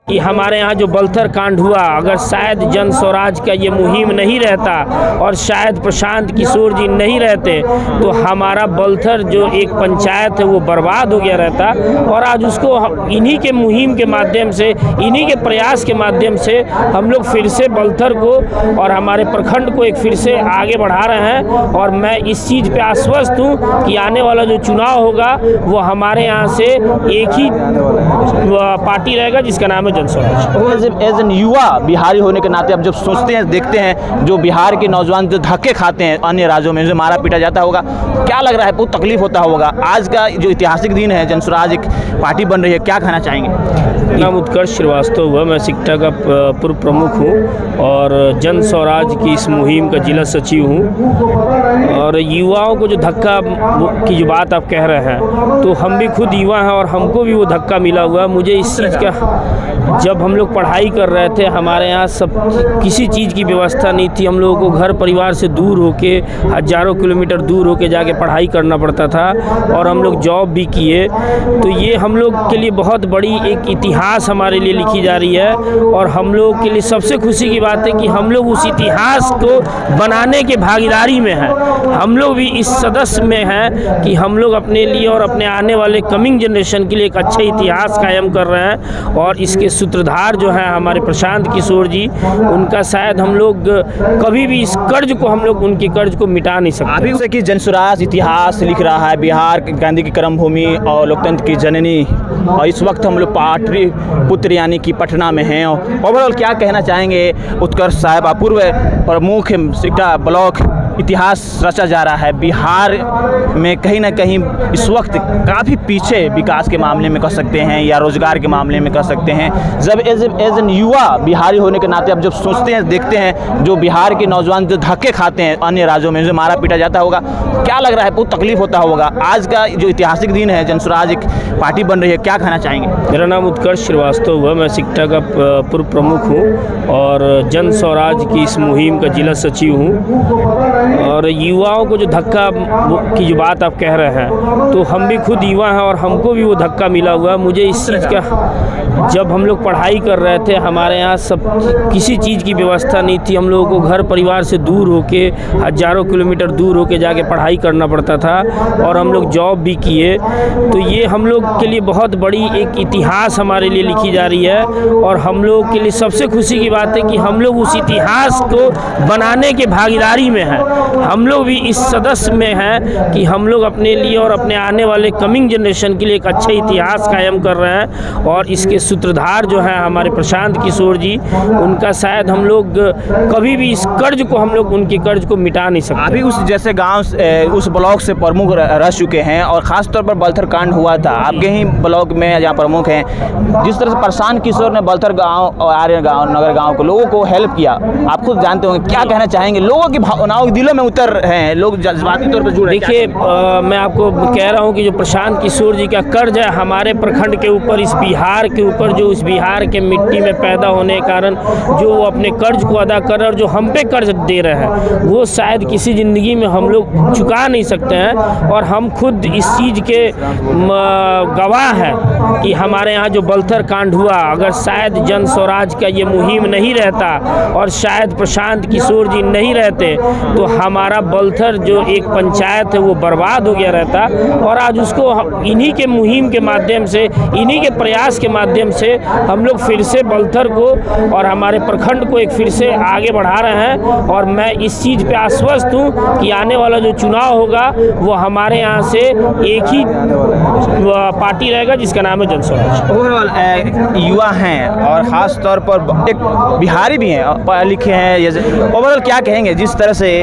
कि हमारे यहाँ जो बलथर कांड हुआ, अगर शायद जन स्वराज का ये मुहिम नहीं रहता और शायद प्रशांत किशोर जी नहीं रहते तो हमारा बलथर जो एक पंचायत है वो बर्बाद हो गया रहता। और आज उसको इन्हीं के मुहिम के माध्यम से, इन्हीं के प्रयास के माध्यम से हम लोग फिर से बलथर को और हमारे प्रखंड को एक फिर से आगे बढ़ा रहे हैं। और मैं इस चीज़ पे आश्वस्त हूँ कि आने वाला जो चुनाव होगा वो हमारे यहाँ से एक ही पार्टी रहेगा जिसका नाम है जन स्वराज। एज एन युवा बिहारी होने के नाते अब जब सोचते हैं, देखते हैं जो बिहार के नौजवान जो धक्के खाते हैं अन्य राज्यों में, जो मारा पीटा जाता होगा, क्या लग रहा है? बहुत तकलीफ होता होगा। आज का जो ऐतिहासिक दिन है, जन स्वराज एक पार्टी बन रही है, क्या कहना चाहेंगे? नाम उत्कर्ष श्रीवास्तव हुआ, मैं सिकटा का पूर्व प्रमुख हूँ और जन स्वराज की इस मुहिम का जिला सचिव हूँ। और युवाओं को जो धक्का की जो बात आप कह रहे हैं, तो हम भी खुद युवा हैं और हमको भी वो धक्का मिला हुआ। मुझे इस चीज़ का, जब हम लोग पढ़ाई कर रहे थे, हमारे यहाँ सब किसी चीज़ की व्यवस्था नहीं थी। हम लोगों को घर परिवार से दूर होके, हज़ारों किलोमीटर दूर होके जाके पढ़ाई करना पड़ता था और हम लोग जॉब भी किए। तो ये हम लोग के लिए बहुत बड़ी एक इतिहास हमारे लिए लिखी जा रही है। और हम लोग के लिए सबसे खुशी की बात है कि हम लोग उस इतिहास को बनाने के भागीदारी में हैं। हम लोग भी इस सदस्य में हैं कि हम लोग अपने लिए और अपने आने वाले कमिंग जनरेशन के लिए एक अच्छा इतिहास कायम कर रहे हैं। और इसके सूत्रधार जो हैं हमारे प्रशांत किशोर जी, उनका शायद हम लोग कभी भी इस कर्ज को, हम लोग उनके कर्ज को मिटा नहीं सकते। अभी उसे कि जन स्वराज इतिहास लिख रहा है, बिहार गांधी की कर्म भूमि और लोकतंत्र की जननी, और इस वक्त हम लोग पाटली पुत्र यानी कि पटना में हैं। ओवरऑल क्या कहना चाहेंगे उत्कर्ष साहब? अपूर्व प्रमुख सिकटा ब्लॉक, इतिहास रचा जा रहा है। बिहार में कहीं ना कहीं इस वक्त काफ़ी पीछे विकास के मामले में कह सकते हैं या रोजगार के मामले में कह सकते हैं। जब एज एन युवा बिहारी होने के नाते अब जब सोचते हैं, देखते हैं जो बिहार के नौजवान जो धक्के खाते हैं अन्य राज्यों में, जो मारा पीटा जाता होगा, क्या लग रहा है? बहुत तकलीफ होता होगा। आज का जो ऐतिहासिक दिन है, जन स्वराज एक पार्टी बन रही है, क्या कहना चाहेंगे? मेरा नाम उत्कर्ष श्रीवास्तव हुआ, मैं सिकटा का पूर्व प्रमुख हूँ और जन स्वराज की इस मुहिम का जिला सचिव हूँ। और युवाओं को जो धक्का की जो बात आप कह रहे हैं, तो हम भी खुद युवा हैं और हमको भी वो धक्का मिला हुआ। मुझे इस चीज़ का, जब हम लोग पढ़ाई कर रहे थे, हमारे यहाँ सब किसी चीज़ की व्यवस्था नहीं थी। हम लोगों को घर परिवार से दूर होके, हज़ारों किलोमीटर दूर होके जाके पढ़ाई करना पड़ता था और हम लोग जॉब भी किए। तो ये हम लोग के लिए बहुत बड़ी एक इतिहास हमारे लिए लिखी जा रही है। और हम लोग के लिए सबसे खुशी की बात है कि हम लोग उस इतिहास को बनाने के भागीदारी में हैं। हम लोग भी इस सदस्य में हैं कि हम लोग अपने लिए और अपने आने वाले कमिंग जनरेशन के लिए एक अच्छा इतिहास कायम कर रहे हैं। और इसके सूत्रधार जो हैं हमारे प्रशांत किशोर जी, उनका शायद हम लोग कभी भी इस कर्ज को, हम लोग उनके कर्ज को मिटा नहीं सकते। अभी उस जैसे गांव उस ब्लॉक से प्रमुख रह चुके हैं और ख़ास तौर पर बलथर कांड हुआ था, आपके ही ब्लॉक में जहाँ प्रमुख हैं, जिस तरह से प्रशांत किशोर ने बलथर गाँव और आर्य गाँव, नगर गाँव को लोगों को हेल्प किया, आप खुद जानते होंगे, क्या कहना चाहेंगे? लोगों की भावनाओं दिलों में उतर हैं, लोग जज्बाती तौर पर जुड़ रहे हैं। देखिए, मैं आपको कह रहा हूँ कि जो प्रशांत किशोर जी का कर्ज है हमारे प्रखंड के ऊपर, इस बिहार के ऊपर, जो इस बिहार के मिट्टी में पैदा होने के कारण जो वो अपने कर्ज को अदा कर रहे हैं और जो हम पे कर्ज दे रहे हैं, वो शायद किसी ज़िंदगी में हम लोग चुका नहीं सकते हैं। और हम खुद इस चीज़ के गवाह हैं कि हमारे यहाँ जो बलथर कांड हुआ, अगर शायद जन स्वराज का ये मुहिम नहीं रहता और शायद प्रशांत किशोर जी नहीं रहते तो हमारा बलथर जो एक पंचायत है वो बर्बाद हो गया रहता। और आज उसको इन्हीं के मुहिम के माध्यम से, इन्हीं के प्रयास के माध्यम से हम लोग फिर से बलथर को और हमारे प्रखंड को एक फिर से आगे बढ़ा रहे हैं। और मैं इस चीज़ पे आश्वस्त हूँ कि आने वाला जो चुनाव होगा वो हमारे यहाँ से एक ही पार्टी रहेगा जिसका नाम है जन स्वराज। ओवरऑल युवा हैं और ख़ास तौर पर एक बिहारी भी हैं, पढ़े लिखे हैं, ओवरऑल क्या कहेंगे जिस तरह से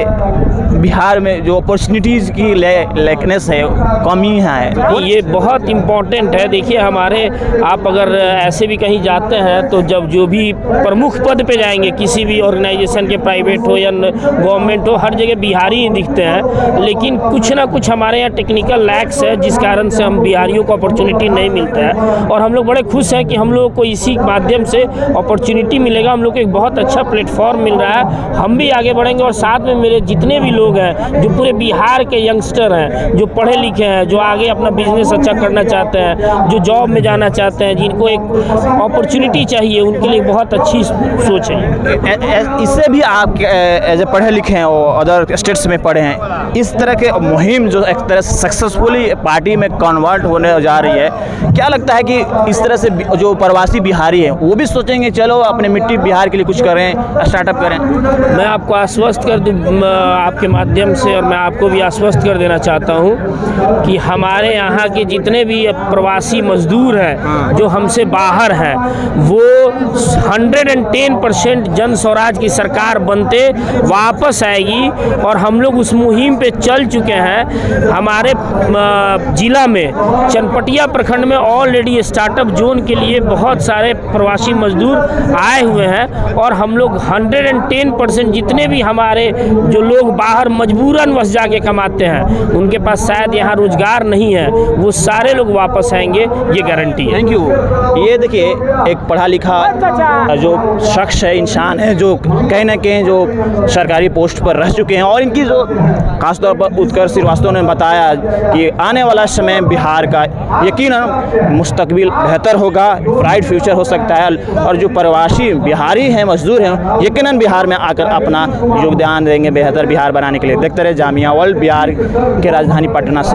बिहार में जो अपॉर्चुनिटीज़ की लेकनेस है, कमी है? ये बहुत इम्पोर्टेंट है। देखिए, हमारे आप अगर ऐसे भी कहीं जाते हैं तो जब जो भी प्रमुख पद पे जाएंगे, किसी भी ऑर्गेनाइजेशन के, प्राइवेट हो या गवर्नमेंट हो, हर जगह बिहारी ही दिखते हैं। लेकिन कुछ ना कुछ हमारे यहाँ टेक्निकल लैक्स है जिस कारण से हम बिहारियों को अपॉर्चुनिटी नहीं मिलता है। और हम लोग बड़े खुश हैं कि हम लोगों को इसी माध्यम से अपॉर्चुनिटी मिलेगा। हम लोग को एक बहुत अच्छा प्लेटफॉर्म मिल रहा है। हम भी आगे बढ़ेंगे और साथ में मेरे जितने भी लोग हैं, जो पूरे बिहार के यंगस्टर हैं, जो पढ़े लिखे हैं, जो आगे अपना बिजनेस अच्छा करना चाहते हैं, जो जॉब में जाना चाहते हैं, जिनको एक अपॉर्चुनिटी चाहिए, उनके लिए बहुत अच्छी सोच है। इससे भी आप एज ए पढ़े लिखे हैं और अदर स्टेट्स में पढ़े हैं, इस तरह के मुहिम जो एक तरह से सक्सेसफुली पार्टी में कन्वर्ट होने जा रही है, क्या लगता है कि इस तरह से जो प्रवासी बिहारी हैं वो भी सोचेंगे चलो अपने मिट्टी बिहार के लिए कुछ करें, स्टार्टअप करें? मैं आपको आश्वस्त कर दूं आपके माध्यम से, और मैं आपको भी आश्वस्त कर देना चाहता हूं कि हमारे यहाँ के जितने भी प्रवासी मजदूर हैं जो हमसे बाहर हैं, वो 110% जन स्वराज की सरकार बनते वापस आएगी। और हम लोग उस मुहिम पे चल चुके हैं। हमारे जिला में चनपटिया प्रखंड में ऑलरेडी स्टार्टअप जोन के लिए बहुत सारे प्रवासी मजदूर आए हुए हैं, और हम लोग 110% जितने भी हमारे जो लोग बाहर मजबूरन वस जाके कमाते हैं, उनके पास शायद यहाँ रोजगार नहीं है, वो सारे लोग वापस आएंगे, ये गारंटी है। Thank you. ये देखिए एक पढ़ा लिखा जो शख्स है, इंसान है, जो कहीं ना कहीं जो सरकारी पोस्ट पर रह चुके हैं, और इनकी जो खासतौर पर उत्कर्ष श्रीवास्तव ने बताया कि आने वाला समय बिहार का यकीनन मुस्तकबिल बेहतर होगा, ब्राइट फ्यूचर हो सकता है, और जो प्रवासी बिहारी हैं, मजदूर हैं, यकीनन बिहार में आकर अपना योगदान देंगे बेहतर बिहार बनाने के लिए। देखते रहे जामिया वर्ल्ड बिहार के राजधानी पटना से।